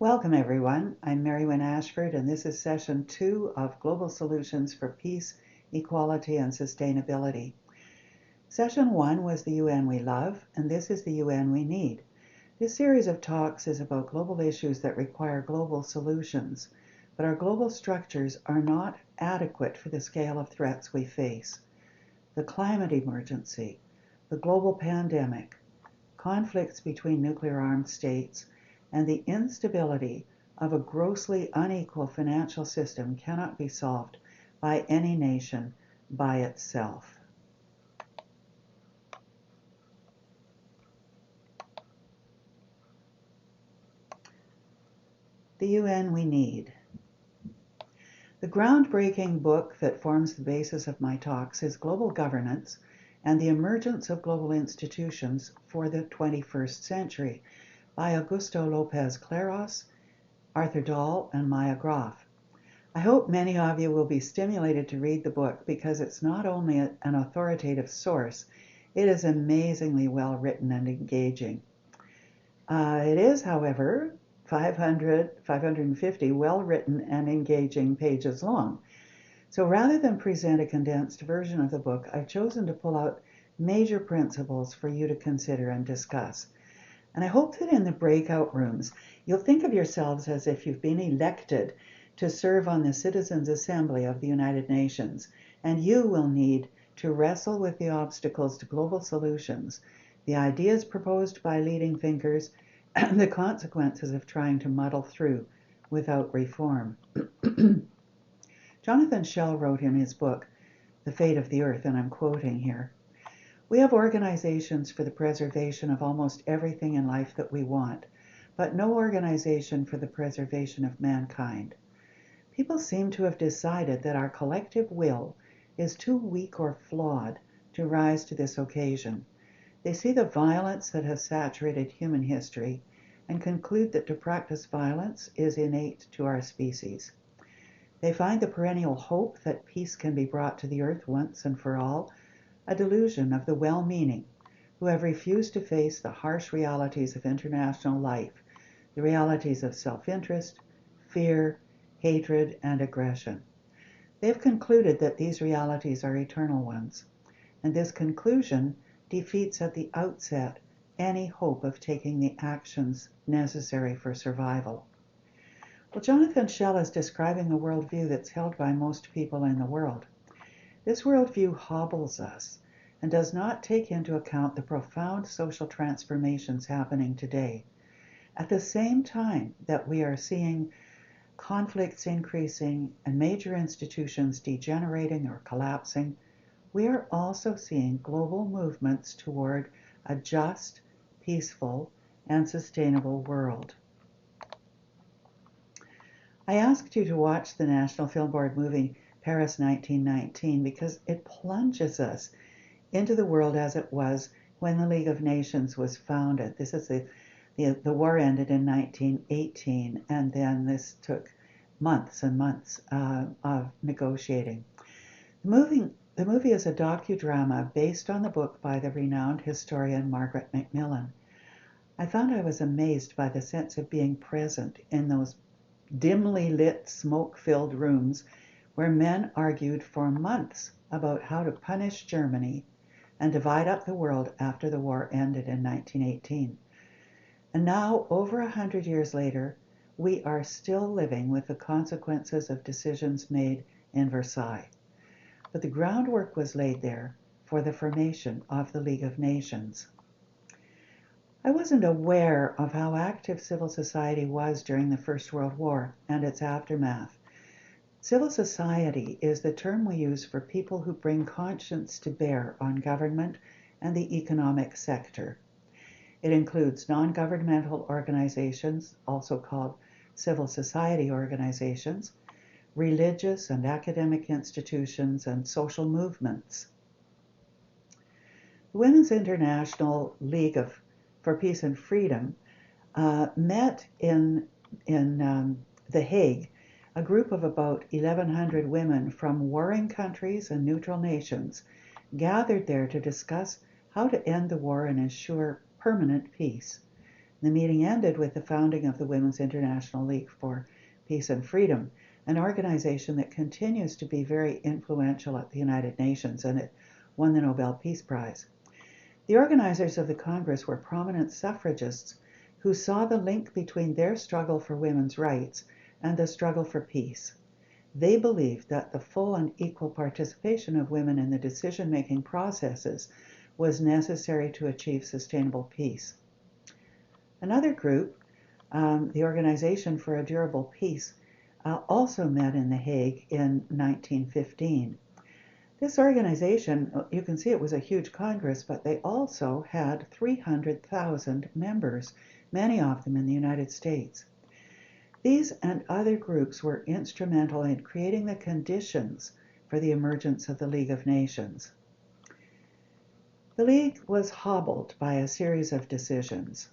Welcome, everyone. I'm Mary Wynne Ashford, and this is session 2 of Global Solutions for Peace, Equality, and Sustainability. Session 1 was the UN we love, and this is the UN we need. This series of talks is about global issues that require global solutions, but our global structures are not adequate for the scale of threats we face. The climate emergency, the global pandemic, conflicts between nuclear-armed states, and the instability of a grossly unequal financial system cannot be solved by any nation by itself. The UN we need. The groundbreaking book that forms the basis of my talks is Global Governance and the Emergence of Global Institutions for the 21st Century by Augusto Lopez Claros, Arthur Dahl, and Maya Groff. I hope many of you will be stimulated to read the book because it's not only an authoritative source, it is amazingly well written and engaging. It is, however, 550 well written and engaging pages long. So rather than present a condensed version of the book, I've chosen to pull out major principles for you to consider and discuss. And I hope that in the breakout rooms, you'll think of yourselves as if you've been elected to serve on the Citizens' Assembly of the United Nations, and you will need to wrestle with the obstacles to global solutions, the ideas proposed by leading thinkers, and the consequences of trying to muddle through without reform. Jonathan Schell wrote in his book, The Fate of the Earth, and I'm quoting here, "We have organizations for the preservation of almost everything in life that we want, but no organization for the preservation of mankind. People seem to have decided that our collective will is too weak or flawed to rise to this occasion. They see the violence that has saturated human history and conclude that to practice violence is innate to our species. They find the perennial hope that peace can be brought to the earth once and for all a delusion of the well-meaning, who have refused to face the harsh realities of international life, the realities of self-interest, fear, hatred, and aggression. They have concluded that these realities are eternal ones, and this conclusion defeats at the outset any hope of taking the actions necessary for survival." Well, Jonathan Schell is describing a worldview that's held by most people in the world. This worldview hobbles us and does not take into account the profound social transformations happening today. At the same time that we are seeing conflicts increasing and major institutions degenerating or collapsing, we are also seeing global movements toward a just, peaceful, and sustainable world. I asked you to watch the National Film Board movie Paris 1919 because it plunges us into the world as it was when the League of Nations was founded. This is the war ended in 1918, and then this took months and months of negotiating. The movie is a docudrama based on the book by the renowned historian Margaret Macmillan. I found I was amazed by the sense of being present in those dimly lit, smoke-filled rooms where men argued for months about how to punish Germany and divide up the world after the war ended in 1918. And now, over 100 years later, we are still living with the consequences of decisions made in Versailles. But the groundwork was laid there for the formation of the League of Nations. I wasn't aware of how active civil society was during the First World War and its aftermath. Civil society is the term we use for people who bring conscience to bear on government and the economic sector. It includes non-governmental organizations, also called civil society organizations, religious and academic institutions, and social movements. The Women's International League for Peace and Freedom met in The Hague, a group of about 1,100 women from warring countries and neutral nations gathered there to discuss how to end the war and ensure permanent peace. The meeting ended with the founding of the Women's International League for Peace and Freedom, an organization that continues to be very influential at the United Nations, and it won the Nobel Peace Prize. The organizers of the Congress were prominent suffragists who saw the link between their struggle for women's rights and the struggle for peace. They believed that the full and equal participation of women in the decision-making processes was necessary to achieve sustainable peace. Another group, the Organization for a Durable Peace, also met in The Hague in 1915. This organization, you can see it was a huge Congress, but they also had 300,000 members, many of them in the United States. These and other groups were instrumental in creating the conditions for the emergence of the League of Nations. The League was hobbled by a series of decisions.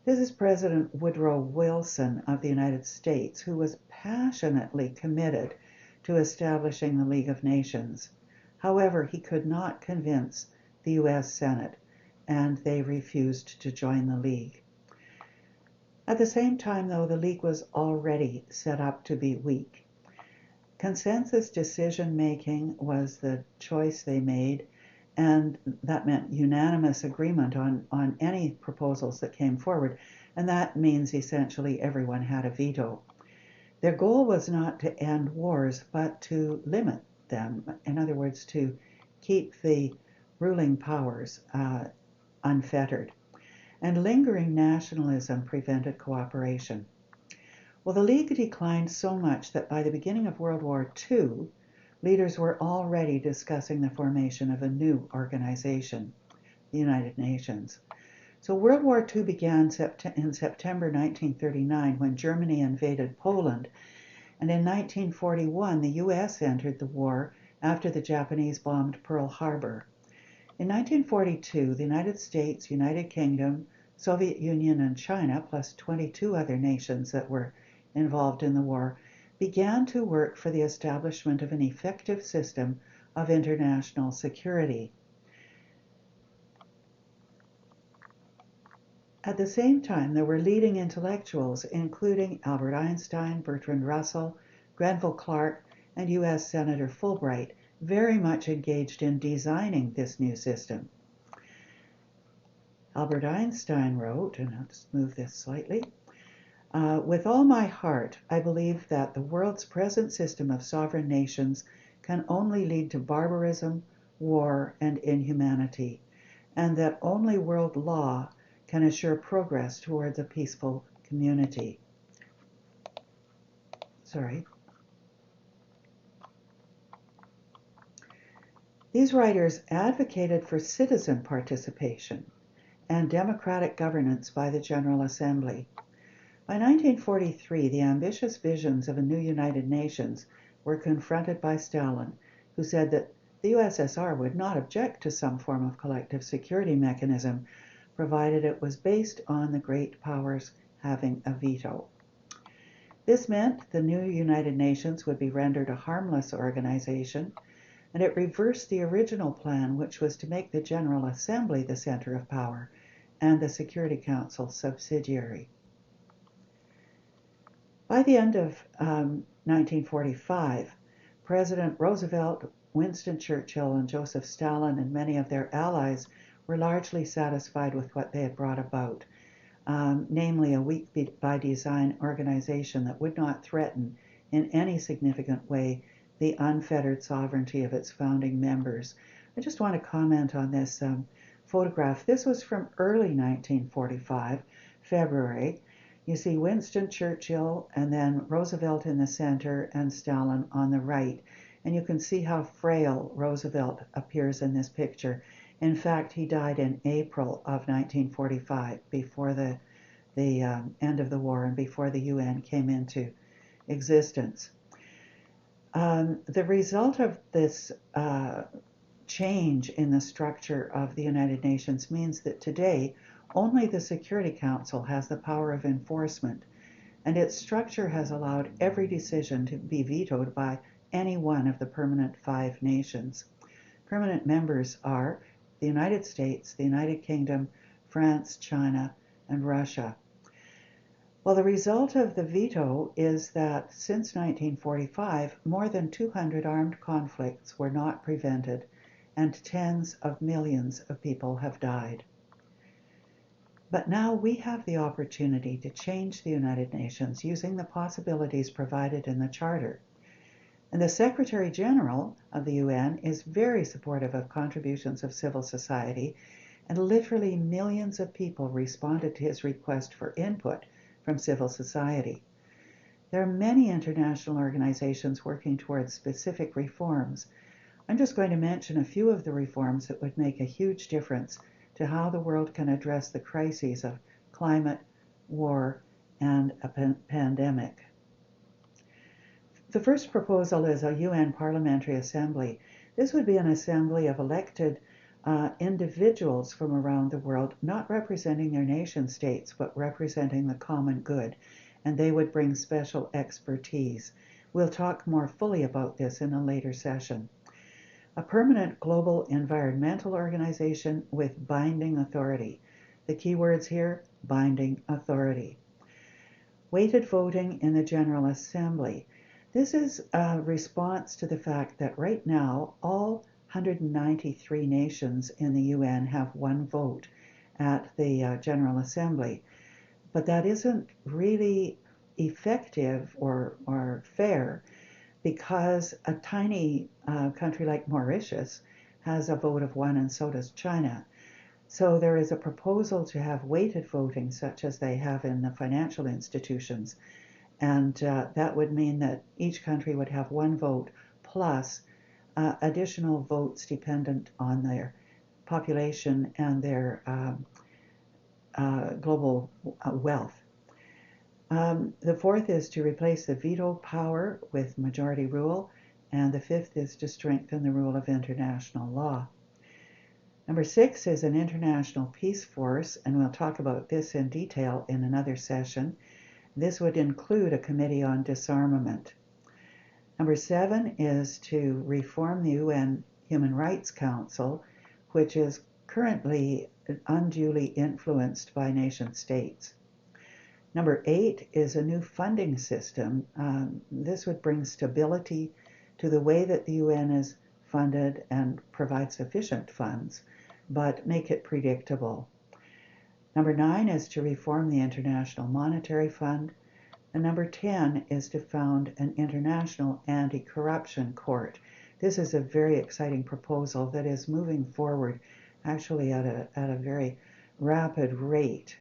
This is President Woodrow Wilson of the United States, who was passionately committed to establishing the League of Nations. However, he could not convince the U.S. Senate, and they refused to join the League. At the same time, though, the League was already set up to be weak. Consensus decision-making was the choice they made, and that meant unanimous agreement on any proposals that came forward, and that means essentially everyone had a veto. Their goal was not to end wars, but to limit them. In other words, to keep the ruling powers unfettered. And lingering nationalism prevented cooperation. Well, the League declined so much that by the beginning of World War II, leaders were already discussing the formation of a new organization, the United Nations. So World War II began in September 1939 when Germany invaded Poland, and in 1941 the U.S. entered the war after the Japanese bombed Pearl Harbor. In 1942, the United States, United Kingdom, Soviet Union, and China, plus 22 other nations that were involved in the war, began to work for the establishment of an effective system of international security. At the same time, there were leading intellectuals, including Albert Einstein, Bertrand Russell, Grenville Clark, and U.S. Senator Fulbright, very much engaged in designing this new system. Albert Einstein wrote, and I'll just move this slightly, with all my heart, I believe that the world's present system of sovereign nations can only lead to barbarism, war, and inhumanity, and that only world law can assure progress towards a peaceful community. These writers advocated for citizen participation and democratic governance by the General Assembly. By 1943, the ambitious visions of a new United Nations were confronted by Stalin, who said that the USSR would not object to some form of collective security mechanism, provided it was based on the great powers having a veto. This meant the new United Nations would be rendered a harmless organization, and it reversed the original plan, which was to make the General Assembly the center of power and the Security Council subsidiary. By the end of 1945, President Roosevelt, Winston Churchill, and Joseph Stalin, and many of their allies were largely satisfied with what they had brought about, namely a weak-by-design organization that would not threaten in any significant way the unfettered sovereignty of its founding members. I just want to comment on this photograph. This was from early 1945, February. You see Winston Churchill and then Roosevelt in the center and Stalin on the right. And you can see how frail Roosevelt appears in this picture. In fact, he died in April of 1945, before the end of the war and before the UN came into existence. The result of this change in the structure of the United Nations means that today only the Security Council has the power of enforcement, and its structure has allowed every decision to be vetoed by any one of the permanent 5 nations. Permanent members are the United States, the United Kingdom, France, China, and Russia. Well, the result of the veto is that since 1945, more than 200 armed conflicts were not prevented, and tens of millions of people have died. But now we have the opportunity to change the United Nations using the possibilities provided in the Charter. And the Secretary General of the UN is very supportive of contributions of civil society, and literally millions of people responded to his request for input from civil society. There are many international organizations working towards specific reforms. I'm just going to mention a few of the reforms that would make a huge difference to how the world can address the crises of climate, war, and a pandemic. The first proposal is a UN Parliamentary Assembly. This would be an assembly of elected individuals from around the world, not representing their nation states, but representing the common good, and they would bring special expertise. We'll talk more fully about this in a later session. A permanent global environmental organization with binding authority. The key words here, binding authority. Weighted voting in the General Assembly. This is a response to the fact that right now all 193 nations in the UN have one vote at the General Assembly. But that isn't really effective or fair, because a tiny country like Mauritius has a vote of one, and so does China. So there is a proposal to have weighted voting such as they have in the financial institutions, and that would mean that each country would have one vote plus additional votes dependent on their population and their global wealth. The fourth is to replace the veto power with majority rule, and the fifth is to strengthen the rule of international law. Number 6 is an international peace force, and we'll talk about this in detail in another session. This would include a committee on disarmament. Number 7 is to reform the UN Human Rights Council, which is currently unduly influenced by nation states. Number 8 is a new funding system. This would bring stability to the way that the UN is funded and provide sufficient funds, but make it predictable. Number 9 is to reform the International Monetary Fund. And number 10 is to found an international anti-corruption court. This is a very exciting proposal that is moving forward actually at a very rapid rate.